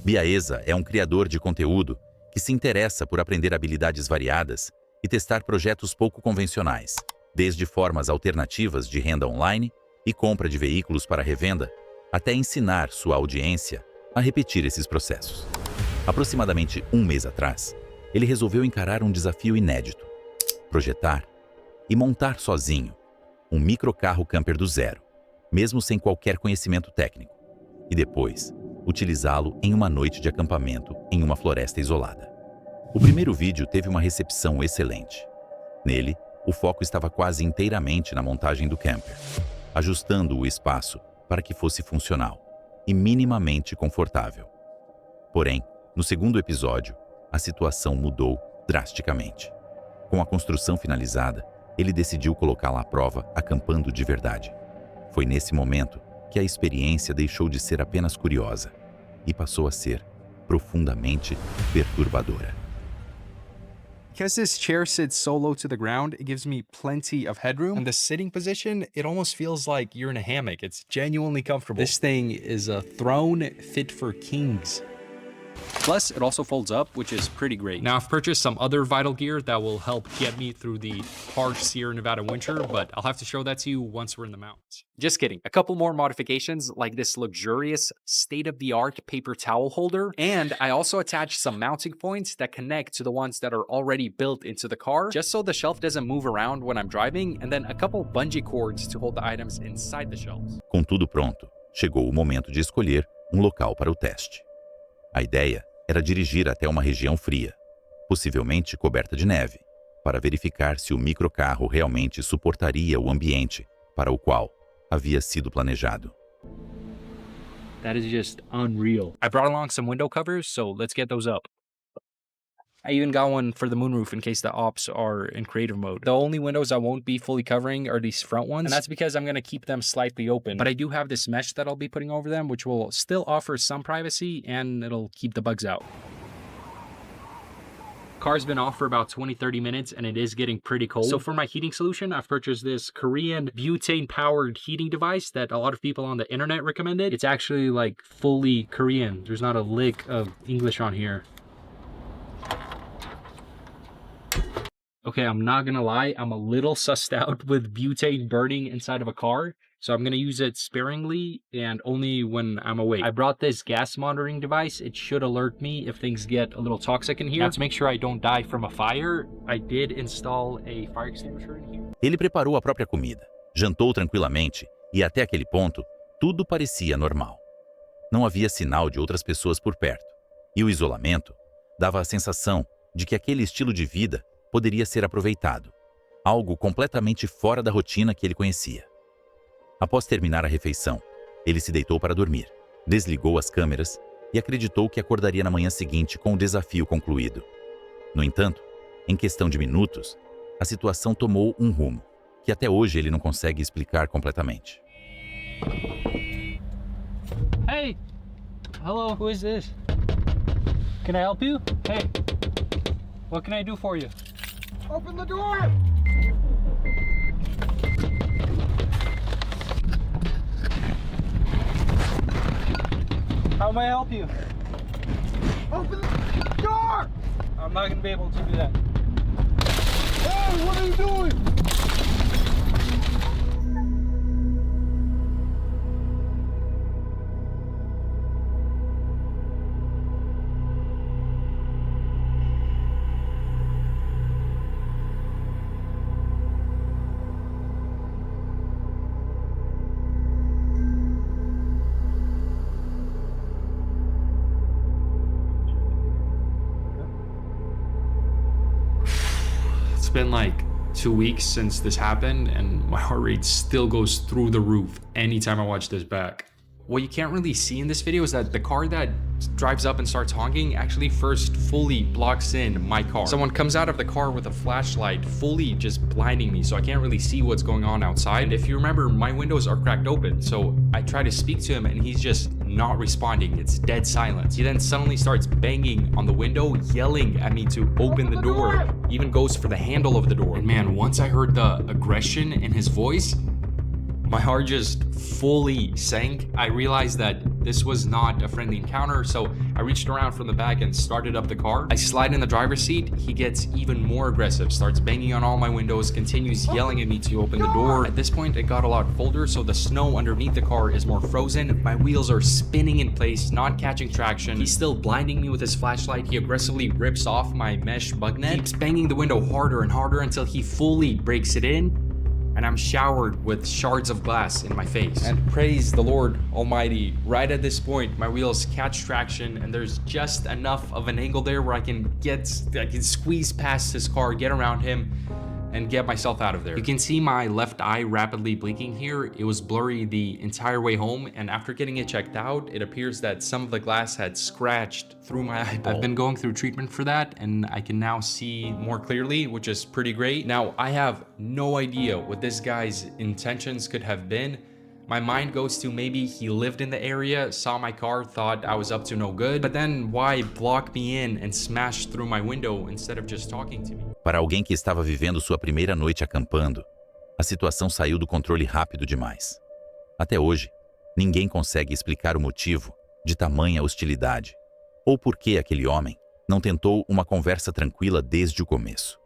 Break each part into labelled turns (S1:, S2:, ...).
S1: Biaeza é um criador de conteúdo que se interessa por aprender habilidades variadas e testar projetos pouco convencionais, desde formas alternativas de renda online e compra de veículos para revenda, até ensinar sua audiência a repetir esses processos. Aproximadamente um mês atrás, ele resolveu encarar um desafio inédito: projetar e montar sozinho um microcarro camper do zero, mesmo sem qualquer conhecimento técnico, e depois utilizá-lo em uma noite de acampamento em uma floresta isolada. O primeiro vídeo teve uma recepção excelente. Nele, o foco estava quase inteiramente na montagem do camper, ajustando o espaço para que fosse funcional e minimamente confortável. Porém, no segundo episódio, a situação mudou drasticamente. Com a construção finalizada, ele decidiu colocá-la à prova acampando de verdade. Foi nesse momento que a experiência deixou de ser apenas curiosa e passou a ser profundamente perturbadora.
S2: Because this chair sits so low to the ground, it gives me plenty of headroom. And the sitting position, it almost feels like you're in a hammock. It's genuinely comfortable. This thing is a throne fit for kings. Plus, it also folds up, which is pretty great. Now, I've purchased some other vital gear that will help get me through the harsh Sierra Nevada winter, but I'll have to show that to you once we're in the mountains. Just kidding. A couple more modifications, like this luxurious, state-of-the-art paper towel holder, and I also attached some mounting points that connect to the ones that are already built into the car, just so the shelf doesn't move around when I'm driving, and then a couple bungee cords to hold the items inside the shelves.
S1: Com tudo pronto, chegou o momento de escolher um local para o teste. A ideia era dirigir até uma região fria, possivelmente coberta de neve, para verificar se o microcarro realmente suportaria o ambiente para o qual havia sido planejado.
S2: That is just unreal. I brought along some window covers, so let's get those up. I even got one for the moonroof in case the ops are in creative mode. The only windows I won't be fully covering are these front ones, and that's because I'm going to keep them slightly open. But I do have this mesh that I'll be putting over them, which will still offer some privacy, and it'll keep the bugs out. Car's been off for about 20-30 minutes, and it is getting pretty cold. So for my heating solution, I've purchased this Korean butane-powered heating device that a lot of people on the internet recommended. It's actually like fully Korean. There's not a lick of English on here. Okay, I'm not gonna lie, I'm a little sussed out with butane burning inside of a car, so I'm gonna use it sparingly and only when I'm awake. I brought this gas monitoring device. It should alert me if things get a little toxic in here. Now, to make sure I don't die from a fire, I did install a fire extinguisher in here.
S1: Ele preparou a própria comida, jantou tranquilamente e até aquele ponto, tudo parecia normal. Não havia sinal de outras pessoas por perto, e o isolamento dava a sensação de que aquele estilo de vida poderia ser aproveitado, algo completamente fora da rotina que ele conhecia. Após terminar a refeição, ele se deitou para dormir, desligou as câmeras e acreditou que acordaria na manhã seguinte com o desafio concluído. No entanto, em questão de minutos, a situação tomou um rumo que até hoje ele não consegue explicar completamente.
S3: Hey! Hello, who is this? Can I help you? Hey! What can I do for you?
S4: Open the door!
S3: How may I help you?
S4: Open the door!
S3: I'm not gonna be able to do that.
S4: Hey, what are you doing?
S2: It's been like 2 weeks since this happened, and my heart rate still goes through the roof anytime I watch this back. What you can't really see in this video is that the car that drives up and starts honking actually first fully blocks in my car. Someone comes out of the car with a flashlight, fully just blinding me, so I can't really see what's going on outside. And if you remember, my windows are cracked open, so I try to speak to him and he's just not responding. It's dead silence. He then suddenly starts banging on the window, yelling at me to open the door. He even goes for the handle of the door. And man, once I heard the aggression in his voice, My heart just fully sank. I realized that this was not a friendly encounter, so I reached around from the back and started up the car. I slide in the driver's seat. He gets even more aggressive, starts banging on all my windows, continues yelling at me to open the door. At this point, it got a lot colder, so the snow underneath the car is more frozen. My wheels are spinning in place, not catching traction. He's still blinding me with his flashlight. He aggressively rips off my mesh bug net, keeps banging the window harder and harder until he fully breaks it in. And I'm showered with shards of glass in my face. And praise the Lord Almighty, right at this point, my wheels catch traction and there's just enough of an angle there where I can squeeze past his car, get around him, and get myself out of there. You can see my left eye rapidly blinking here. It was blurry the entire way home, and after getting it checked out, it appears that some of the glass had scratched through my eyeball. I've been going through treatment for that, and I can now see more clearly, which is pretty great. Now, I have no idea what this guy's intentions could have been. My mind goes to maybe he lived in the area, saw my car, thought I was up to no good, but then why block me in and smash through my window instead of just talking to me?
S1: Para alguém que estava vivendo sua primeira noite acampando, a situação saiu do controle rápido demais. Até hoje, ninguém consegue explicar o motivo de tamanha hostilidade, ou por que aquele homem não tentou uma conversa tranquila desde o começo.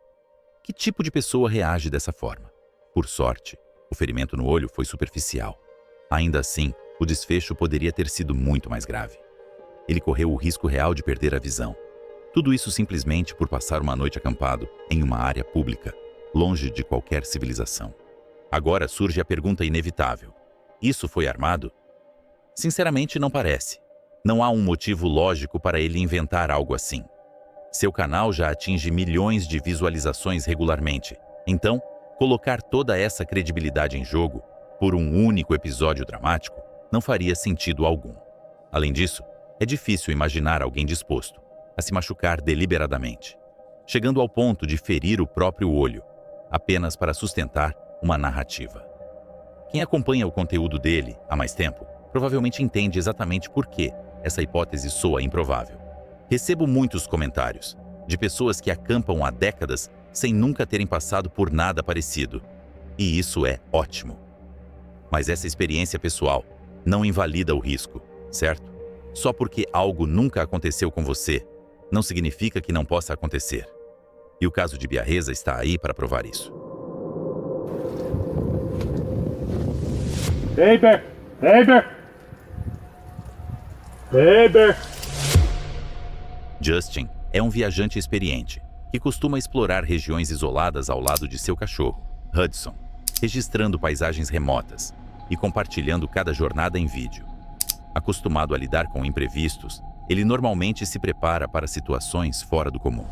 S1: Que tipo de pessoa reage dessa forma? Por sorte, o ferimento no olho foi superficial. Ainda assim, o desfecho poderia ter sido muito mais grave. Ele correu o risco real de perder a visão. Tudo isso simplesmente por passar uma noite acampado em uma área pública, longe de qualquer civilização. Agora surge a pergunta inevitável: isso foi armado? Sinceramente, não parece. Não há um motivo lógico para ele inventar algo assim. Seu canal já atinge milhões de visualizações regularmente. Então, colocar toda essa credibilidade em jogo por um único episódio dramático não faria sentido algum. Além disso, é difícil imaginar alguém disposto a se machucar deliberadamente, chegando ao ponto de ferir o próprio olho, apenas para sustentar uma narrativa. Quem acompanha o conteúdo dele há mais tempo provavelmente entende exatamente por que essa hipótese soa improvável. Recebo muitos comentários de pessoas que acampam há décadas sem nunca terem passado por nada parecido, e isso é ótimo. Mas essa experiência pessoal não invalida o risco, certo? Só porque algo nunca aconteceu com você, não significa que não possa acontecer. E o caso de Biarreza está aí para provar isso.
S5: Hey Bear! Hey Bear! Hey Bear!
S1: Justin é um viajante experiente que costuma explorar regiões isoladas ao lado de seu cachorro, Hudson, registrando paisagens remotas e compartilhando cada jornada em vídeo. Acostumado a lidar com imprevistos, ele normalmente se prepara para situações fora do comum.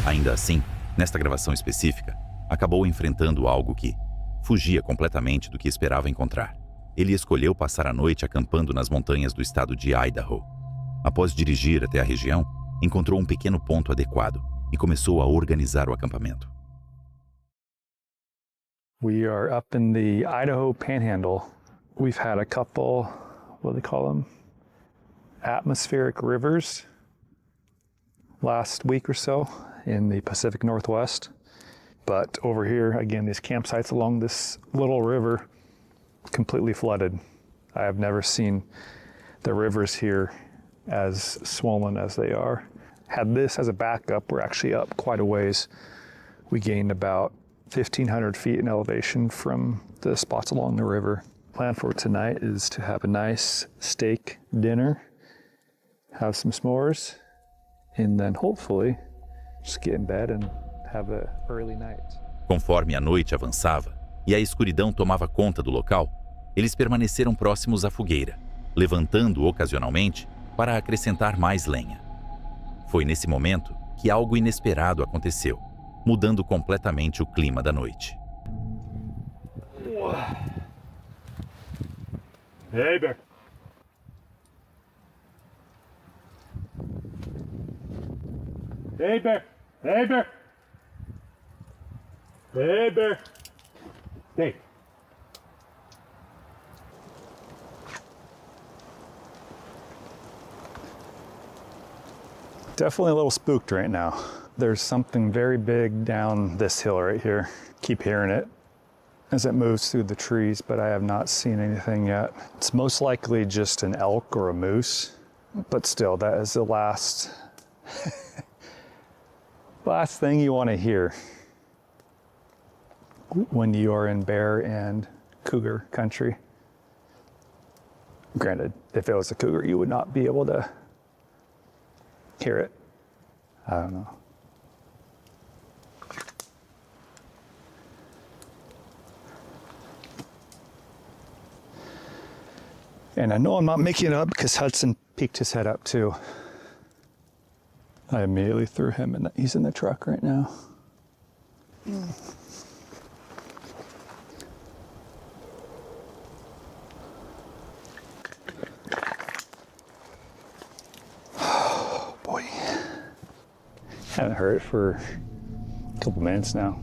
S1: Ainda assim, nesta gravação específica, acabou enfrentando algo que fugia completamente do que esperava encontrar. Ele escolheu passar a noite acampando nas montanhas do estado de Idaho. Após dirigir até a região, encontrou um pequeno ponto adequado e começou a organizar o acampamento.
S6: We are up in the Idaho Panhandle. We've had a couple, what do they call them? Atmospheric rivers last week or so in the Pacific Northwest. But over here, again, these campsites along this little river completely flooded. I have never seen the rivers here as swollen as they are. Had this as a backup, we're actually up quite a ways. We gained about 1,500 feet in elevation from the spots along the river. Plan for tonight is to have a nice steak dinner, have some s'mores, and then hopefully just get in bed and have an early night.
S1: Conforme a noite avançava e a escuridão tomava conta do local, eles permaneceram próximos à fogueira, levantando ocasionalmente para acrescentar mais lenha. Foi nesse momento que algo inesperado aconteceu, mudando completamente o clima da noite.
S5: Hey Bear! Hey Bear! Hey Bear! Hey Bear! Hey!
S6: Definitely a little spooked right now. There's something very big down this hill right here. Keep hearing it. as it moves through the trees, but I have not seen anything yet. It's most likely just an elk or a moose, but still, that is the last thing you want to hear when you are in bear and cougar country. Granted, if it was a cougar, you would not be able to hear it. I don't know. And I know I'm not making it up because Hudson peeked his head up too. I immediately threw him in. He's in the truck right now. Oh boy. Haven't heard it for a couple minutes now.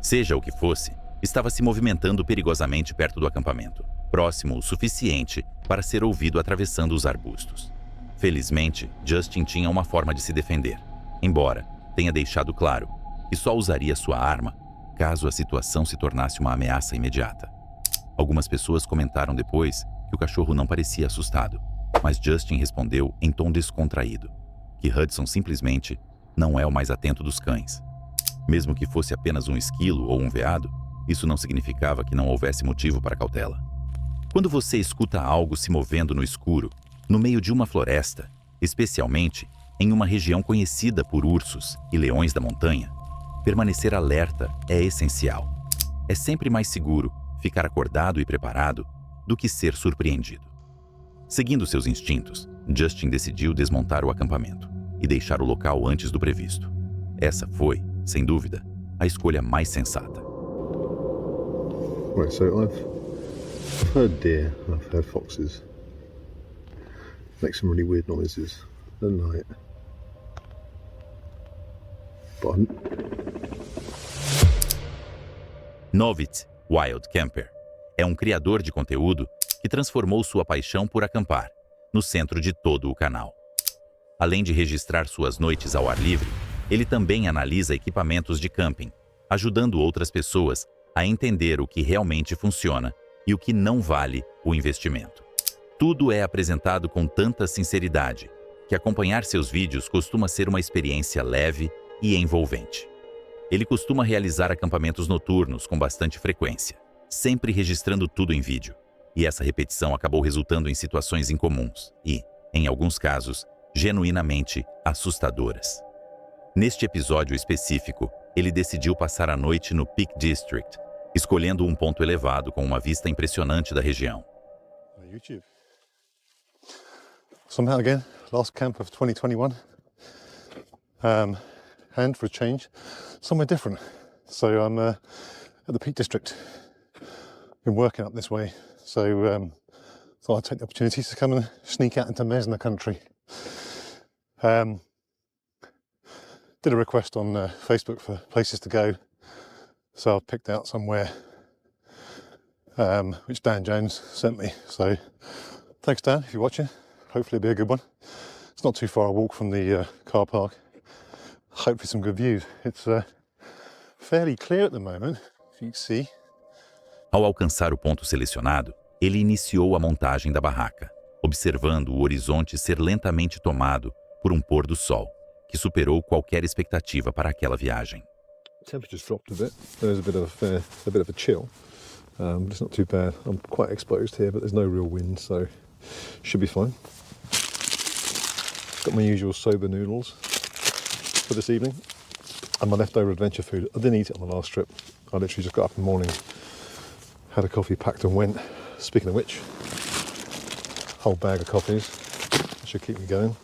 S1: Seja o que fosse, estava se movimentando perigosamente perto do acampamento, próximo o suficiente para ser ouvido atravessando os arbustos. Felizmente, Justin tinha uma forma de se defender, embora tenha deixado claro que só usaria sua arma caso a situação se tornasse uma ameaça imediata. Algumas pessoas comentaram depois que o cachorro não parecia assustado, mas Justin respondeu em tom descontraído que Hudson simplesmente não é o mais atento dos cães. Mesmo que fosse apenas um esquilo ou um veado, isso não significava que não houvesse motivo para cautela. Quando você escuta algo se movendo no escuro, no meio de uma floresta, especialmente em uma região conhecida por ursos e leões da montanha, permanecer alerta é essencial. É sempre mais seguro ficar acordado e preparado do que ser surpreendido. Seguindo seus instintos, Justin decidiu desmontar o acampamento e deixar o local antes do previsto. Essa foi, sem dúvida, a escolha mais sensata.
S7: Right, so I've heard deer, I've heard foxes make some really weird noises at night. But
S1: Novit Wild Camper é um criador de conteúdo que transformou sua paixão por acampar no centro de todo o canal. Além de registrar suas noites ao ar livre, ele também analisa equipamentos de camping, ajudando outras pessoas a entender o que realmente funciona e o que não vale o investimento. Tudo é apresentado com tanta sinceridade que acompanhar seus vídeos costuma ser uma experiência leve e envolvente. Ele costuma realizar acampamentos noturnos com bastante frequência, sempre registrando tudo em vídeo. E essa repetição acabou resultando em situações incomuns e, em alguns casos, genuinamente assustadoras. Neste episódio específico, ele decidiu passar a noite no Peak District, escolhendo um ponto elevado com uma vista impressionante da região.
S7: YouTube. So I'm out again, last camp of 2021, and for a change, somewhere different. So I'm at the Peak District. Been working up this way, so thought I'd take the opportunity to come and sneak out into Mesna country. Did a request on Facebook for places to go, so I picked out somewhere which Dan Jones sent me. So thanks, Dan, if you're watching. Hopefully it'll be a good one. It's not too far a walk from the car park. Hopefully some good views. It's fairly clear at the moment, if you can see.
S1: Ao alcançar o ponto selecionado, ele iniciou a montagem da barraca, observando o horizonte ser lentamente tomado por um pôr do sol, que superou qualquer expectativa para aquela viagem.
S7: Temperature's dropped a bit. There's a bit of a chill, but it's not too bad. I'm quite exposed here, but there's no real wind, so should be fine. Got my usual soba noodles for this evening, and my leftover adventure food. I didn't eat it on the last trip. I literally just got up in the morning, had a coffee, packed and went. Speaking of which, whole bag of coffees. Should keep me going.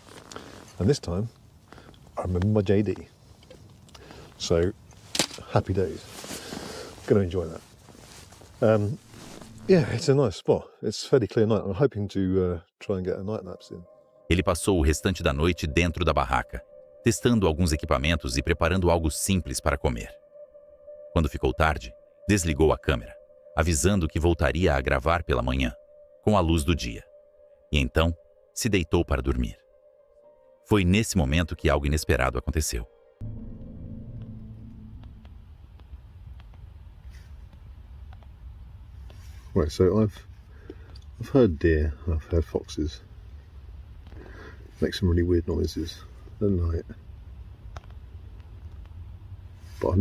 S7: And this time, I remember my JD. So, happy days. Going to enjoy that. Yeah, it's a nice spot. It's a fairly clear night. I'm hoping to try and get a night lapse in.
S1: Ele passou o restante da noite dentro da barraca, testando alguns equipamentos e preparando algo simples para comer. Quando ficou tarde, desligou a câmera, avisando que voltaria a gravar pela manhã, com a luz do dia. E então, se deitou para dormir. Foi nesse momento que algo inesperado aconteceu.
S7: Right, so I've heard deer, I've heard foxes make some really weird noises at night. But I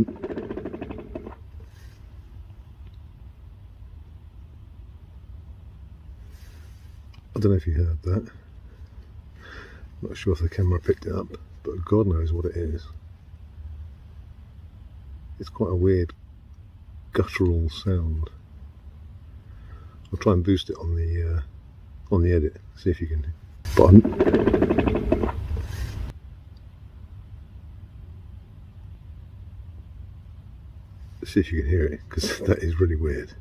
S7: don't know if you heard that. Not sure if the camera picked it up, but God knows what it is. It's quite a weird guttural sound. I'll try and boost it on the edit, see if you can. See if you can hear it, because that is really weird.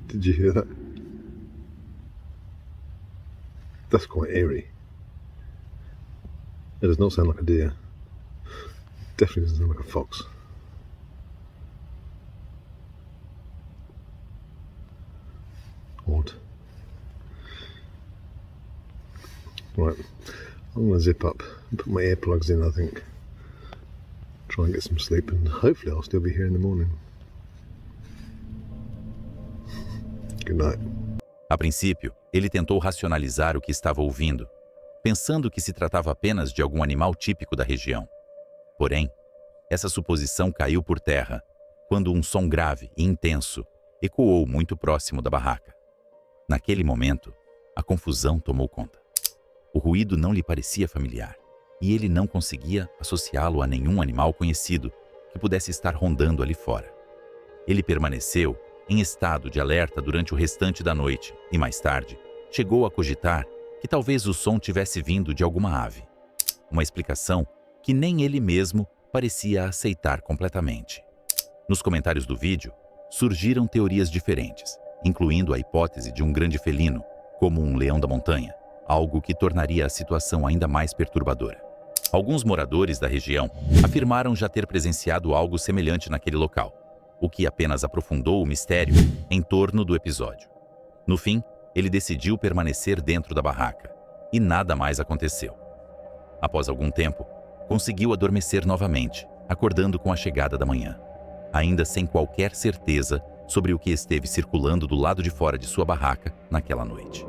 S7: Did you hear that? That's quite eerie. It does not sound like a deer. Definitely doesn't sound like a fox. Odd. Right, I'm going to zip up and put my earplugs in, I think. Try and get some sleep, and hopefully I'll still be here in the morning. Good night.
S1: A princípio, ele tentou racionalizar o que estava ouvindo, pensando que se tratava apenas de algum animal típico da região. Porém, essa suposição caiu por terra quando um som grave e intenso ecoou muito próximo da barraca. Naquele momento, a confusão tomou conta. O ruído não lhe parecia familiar, e ele não conseguia associá-lo a nenhum animal conhecido que pudesse estar rondando ali fora. Ele permaneceu em estado de alerta durante o restante da noite e, mais tarde, chegou a cogitar que talvez o som tivesse vindo de alguma ave. Uma explicação que nem ele mesmo parecia aceitar completamente. Nos comentários do vídeo, surgiram teorias diferentes, incluindo a hipótese de um grande felino, como um leão da montanha, algo que tornaria a situação ainda mais perturbadora. Alguns moradores da região afirmaram já ter presenciado algo semelhante naquele local, o que apenas aprofundou o mistério em torno do episódio. No fim, ele decidiu permanecer dentro da barraca, e nada mais aconteceu. Após algum tempo, conseguiu adormecer novamente, acordando com a chegada da manhã, ainda sem qualquer certeza sobre o que esteve circulando do lado de fora de sua barraca naquela noite.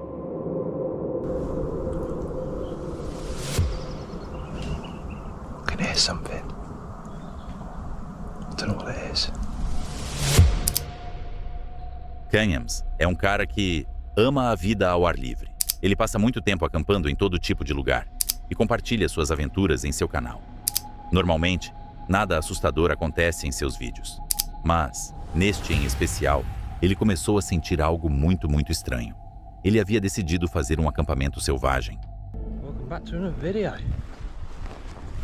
S8: I can hear something. I don't know what it is.
S1: Canyams é um cara que ama a vida ao ar livre. Ele passa muito tempo acampando em todo tipo de lugar e compartilha suas aventuras em seu canal. Normalmente, nada assustador acontece em seus vídeos. Mas, neste em especial, ele começou a sentir algo muito estranho. Ele havia decidido fazer um acampamento selvagem.
S3: Welcome back to another video.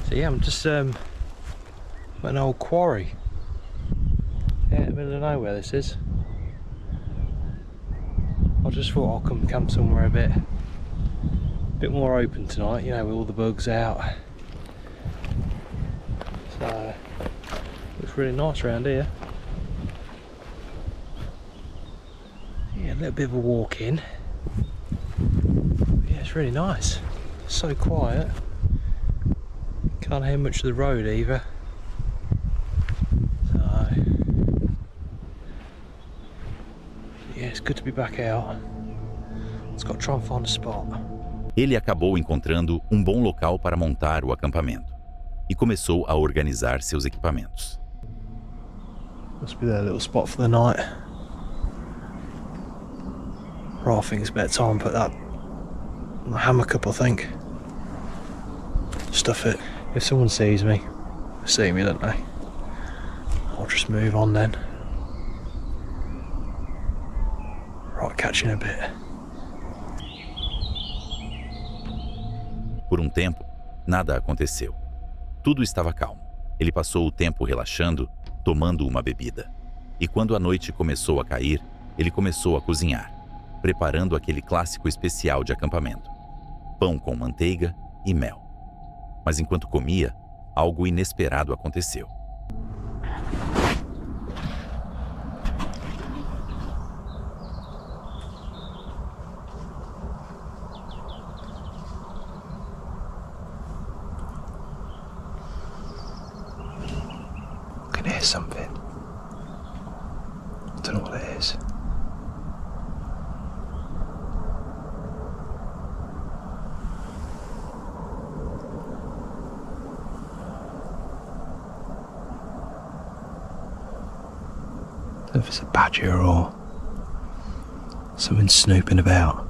S3: So yeah, I'm just at an old quarry. Yeah, in the middle of nowhere this is. I just thought I'll come camp somewhere a bit more open tonight, you know, with all the bugs out. So, looks really nice around here. Yeah, a little bit of a walk in. Yeah, it's really nice. It's so quiet. Can't hear much of the road either. So, yeah, it's good to be back out. Let's go try and find a spot.
S1: Ele acabou encontrando um bom local para montar o acampamento e começou a organizar seus equipamentos.
S3: Must be their little spot for the night. Right, I think it's about time to put that hammock up, I think. Stuff it. If someone sees me, they see me, don't they? I'll just move on then. Right, catch you in a bit.
S1: Por um tempo, nada aconteceu. Tudo estava calmo. Ele passou o tempo relaxando, tomando uma bebida. E quando a noite começou a cair, ele começou a cozinhar, preparando aquele clássico especial de acampamento: pão com manteiga e mel. Mas enquanto comia, algo inesperado aconteceu.
S8: hear something. I don't know what it is. I don't know if it's a badger or something snooping about.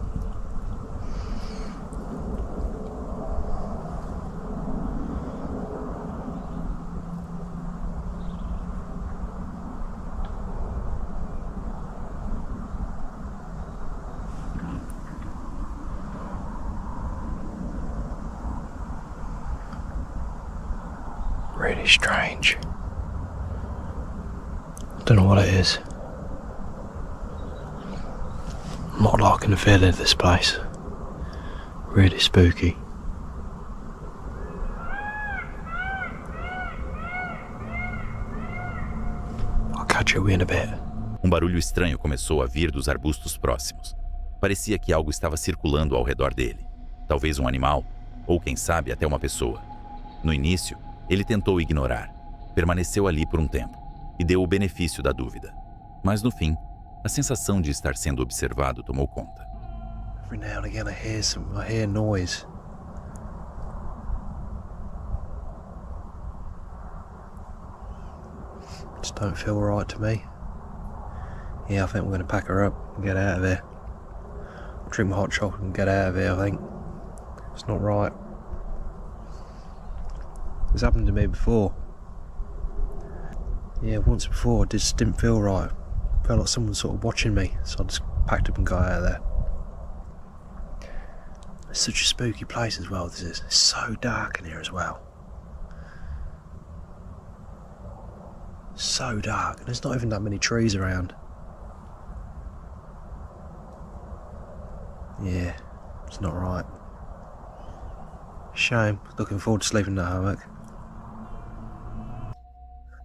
S8: Really strange. Don't know what it is. I'm not liking the feeling of this place. Really spooky. I'll catch you in a bit.
S1: Barulho estranho começou a vir dos arbustos próximos. Parecia que algo estava circulando ao redor dele. Talvez um animal, ou quem sabe até uma pessoa. No início, ele tentou ignorar. Permaneceu ali por um tempo e deu o benefício da dúvida. Mas no fim, a sensação de estar sendo observado tomou conta.
S8: Every now and again I hear noise. Just don't feel right to me. Yeah, I think we're going to pack her up and get out of here. Drink my hot chocolate and get out of here, I think. It's not right. It's happened to me before. Yeah, once before I just didn't feel right. Felt like someone was sort of watching me, so I just packed up and got out of there. It's such a spooky place as well, this is. It's so dark in here as well. So dark, and there's not even that many trees around. Yeah, it's not right. Shame, looking forward to sleeping that hammock.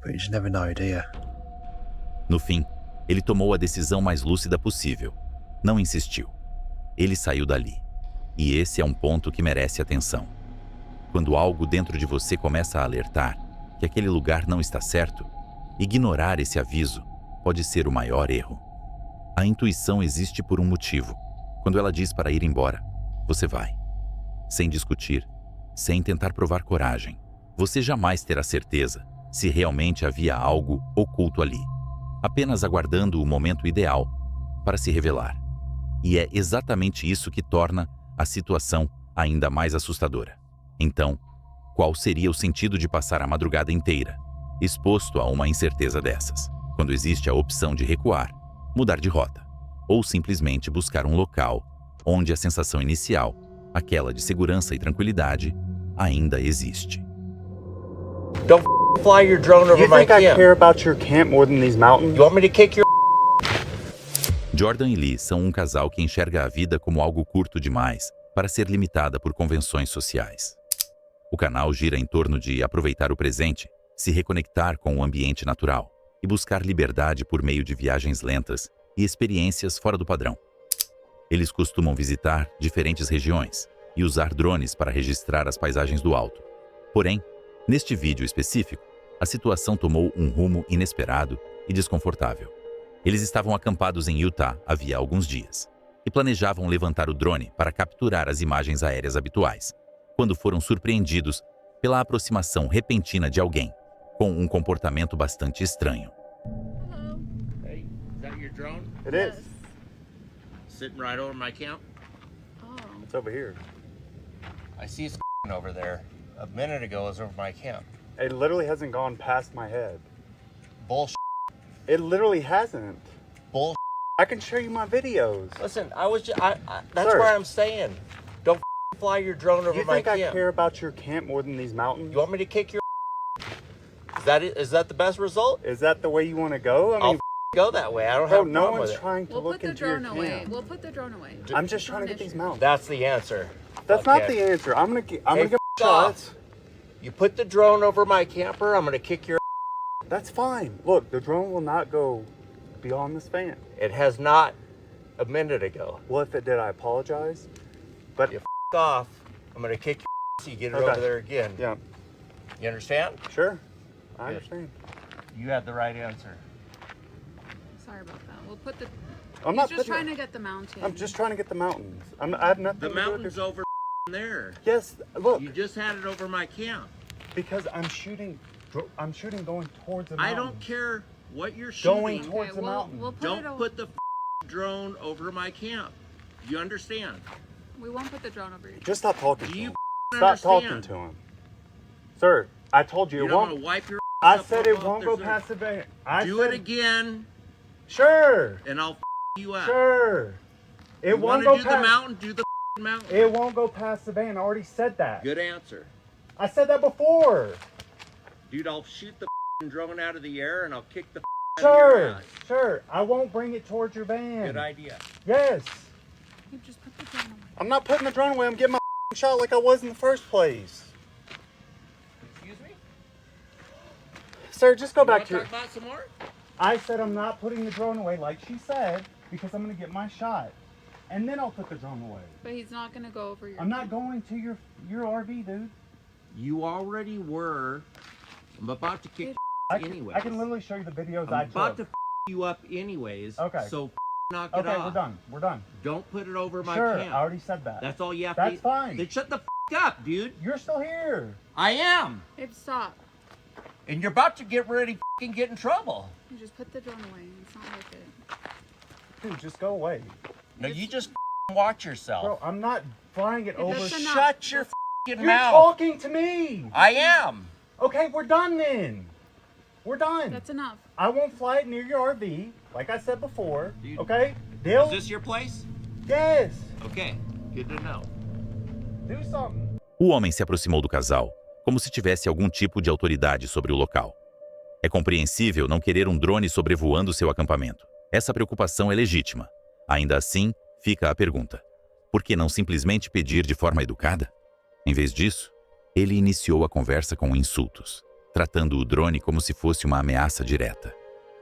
S8: But you just never know, do you?
S1: No fim, ele tomou a decisão mais lúcida possível. Não insistiu. Ele saiu dali. E esse é um ponto que merece atenção. Quando algo dentro de você começa a alertar que aquele lugar não está certo, ignorar esse aviso pode ser o maior erro. A intuição existe por um motivo. Quando ela diz para ir embora, você vai. Sem discutir, sem tentar provar coragem. Você jamais terá certeza se realmente havia algo oculto ali, apenas aguardando o momento ideal para se revelar. E é exatamente isso que torna a situação ainda mais assustadora. Então, qual seria o sentido de passar a madrugada inteira exposto a uma incerteza dessas, quando existe a opção de recuar, mudar de rota, ou simplesmente buscar um local onde a sensação inicial, aquela de segurança e tranquilidade, ainda existe?
S9: Don't fly your drone over my camp.
S2: You think I care about your camp more than these mountains?
S9: You want me to kick your...
S1: Jordan e Lee são um casal que enxerga a vida como algo curto demais para ser limitada por convenções sociais. O canal gira em torno de aproveitar o presente, se reconectar com o ambiente natural e buscar liberdade por meio de viagens lentas e experiências fora do padrão. Eles costumam visitar diferentes regiões e usar drones para registrar as paisagens do alto. Porém, neste vídeo específico, a situação tomou um rumo inesperado e desconfortável. Eles estavam acampados em Utah havia alguns dias e planejavam levantar o drone para capturar as imagens aéreas habituais, quando foram surpreendidos pela aproximação repentina de alguém com um comportamento bastante estranho.
S9: Hey, is that your drone?
S2: It is.
S9: Sitting right over my camp?
S2: It's over here.
S9: I see it's over there. A minute ago it was over my camp.
S2: It literally hasn't gone past my head.
S9: Bullshit.
S2: It literally hasn't.
S9: Bullshit.
S2: I can show you my videos.
S9: Listen, I was just, that's
S2: Sir.
S9: where I'm staying. Don't fly your drone over
S2: You
S9: my
S2: think I
S9: camp.
S2: care about your camp more than these mountains?
S9: You want me to kick your... Is that the best result?
S2: Is that the way you want to go? I mean,
S9: Go that way. I don't have a
S2: no
S9: problem
S2: one's
S9: with it.
S2: trying to
S10: We'll
S2: look
S10: put the
S2: into your
S10: drone away.
S2: camp.
S10: We'll put the drone away.
S2: I'm just trying to get these mountains.
S9: That's the answer.
S2: That's not
S9: Okay.
S2: the answer. I'm gonna
S9: Hey,
S2: get
S9: f- off.
S2: shots.
S9: You put the drone over my camper, I'm gonna kick your...
S2: That's fine. Look, the drone will not go beyond this fan.
S9: It has not a minute ago.
S2: Well, if it did, I apologize. But
S9: You off, I'm gonna kick your so you get it
S2: Okay.
S9: over there again.
S2: yeah,
S9: You understand?
S2: sure, I
S9: Good.
S2: understand.
S9: You had the right answer.
S10: Sorry about that. We'll put the.
S4: I'm
S10: He's
S4: not
S10: just
S4: putting
S10: trying
S4: it-
S10: to get the mountain.
S4: I'm just trying to get the mountains. I have nothing
S9: The
S4: to do with
S9: mountain's
S4: this.
S9: over there.
S4: Yes, look,
S9: You just had it over my camp.
S4: because I'm shooting going towards the mountains.
S9: I don't care what you're shooting.
S4: Going towards the mountain.
S10: We'll put
S9: Don't
S10: it
S9: put the drone over my camp. You understand?
S10: We won't put the drone over your.
S4: Just stop talking
S9: Do
S4: to
S9: you
S4: him. Stop
S9: understand?
S4: talking to him. Sir, I told you
S9: You
S4: it
S9: don't want
S4: won't.
S9: to wipe your
S4: I
S9: up
S4: said
S9: off
S4: it won't
S9: their
S4: go
S9: surface.
S4: past the van. I
S9: Do
S4: said,
S9: it again,
S4: Sure.
S9: and I'll you up.
S4: Sure. It
S9: You
S4: won't
S9: want
S4: go
S9: to do
S4: past
S9: the mountain? Do the mountain.
S4: It won't go past the van. I already said that.
S9: Good answer.
S4: I said that before.
S9: Dude, I'll shoot the drone out of the air and I'll kick the out of your
S4: Sure.
S9: ass.
S4: Sure. I won't bring it towards your van.
S9: Good idea.
S4: Yes.
S10: You just put the drone away.
S4: I'm not putting the drone away. I'm getting my shot like I was in the first place.
S9: Excuse me?
S4: Sir, just go
S9: You
S4: back
S9: want
S4: to
S9: to
S4: your...
S9: talk about some more?
S4: I said I'm not putting the drone away like she said because I'm going to get my shot. And then I'll put the drone away.
S10: But he's not gonna go over your.
S4: I'm not going to your RV, dude.
S9: You already were. I'm about to kick
S4: I
S9: anyways.
S4: can literally show you the videos
S9: I'm
S4: I
S9: about
S4: took.
S9: to you up anyways.
S4: Okay.
S9: So knock it
S4: Okay,
S9: off.
S4: we're done. We're done.
S9: Don't put it over my
S4: Sure,
S9: camp.
S4: I already said that.
S9: That's all you have
S4: That's
S9: to.
S4: fine.
S9: Then shut the up, dude.
S4: You're still here.
S9: I am.
S10: Babe, stop.
S9: And you're about to get ready to get in trouble.
S10: You just put the drone away. It's not worth it.
S4: Dude, just go away.
S9: No, you just watch yourself.
S4: Bro, I'm not flying it over.
S10: That's enough.
S9: Shut your
S4: You're
S9: mouth.
S4: talking to me.
S9: I am.
S4: Okay, we're done then. We're done.
S10: That's enough.
S4: I won't fly it near your RV, like I said before.
S9: Dude,
S4: Okay? Deal?
S9: Is this your place?
S4: Yes.
S9: Okay. Good to know.
S4: Do something.
S1: O homem se aproximou do casal, como se tivesse algum tipo de autoridade sobre o local. É compreensível não querer um drone sobrevoando seu acampamento. Essa preocupação é legítima. Ainda assim, fica a pergunta: por que não simplesmente pedir de forma educada? Em vez disso, ele iniciou a conversa com insultos, tratando o drone como se fosse uma ameaça direta.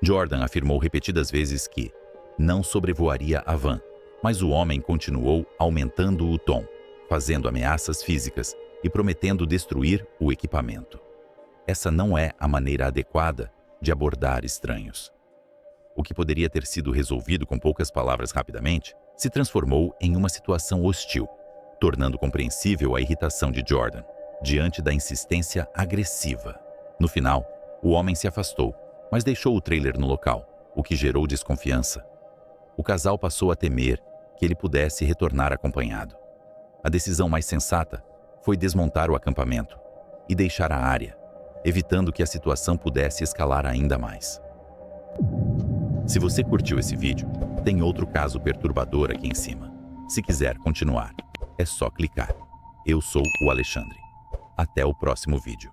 S1: Jordan afirmou repetidas vezes que não sobrevoaria a van, mas o homem continuou aumentando o tom, fazendo ameaças físicas e prometendo destruir o equipamento. Essa não é a maneira adequada de abordar estranhos. O que poderia ter sido resolvido com poucas palavras rapidamente se transformou em uma situação hostil, tornando compreensível a irritação de Jordan diante da insistência agressiva. No final, o homem se afastou, mas deixou o trailer no local, o que gerou desconfiança. O casal passou a temer que ele pudesse retornar acompanhado. A decisão mais sensata foi desmontar o acampamento e deixar a área, evitando que a situação pudesse escalar ainda mais. Se você curtiu esse vídeo, tem outro caso perturbador aqui em cima. Se quiser continuar, é só clicar. Eu sou o Alexandre. Até o próximo vídeo.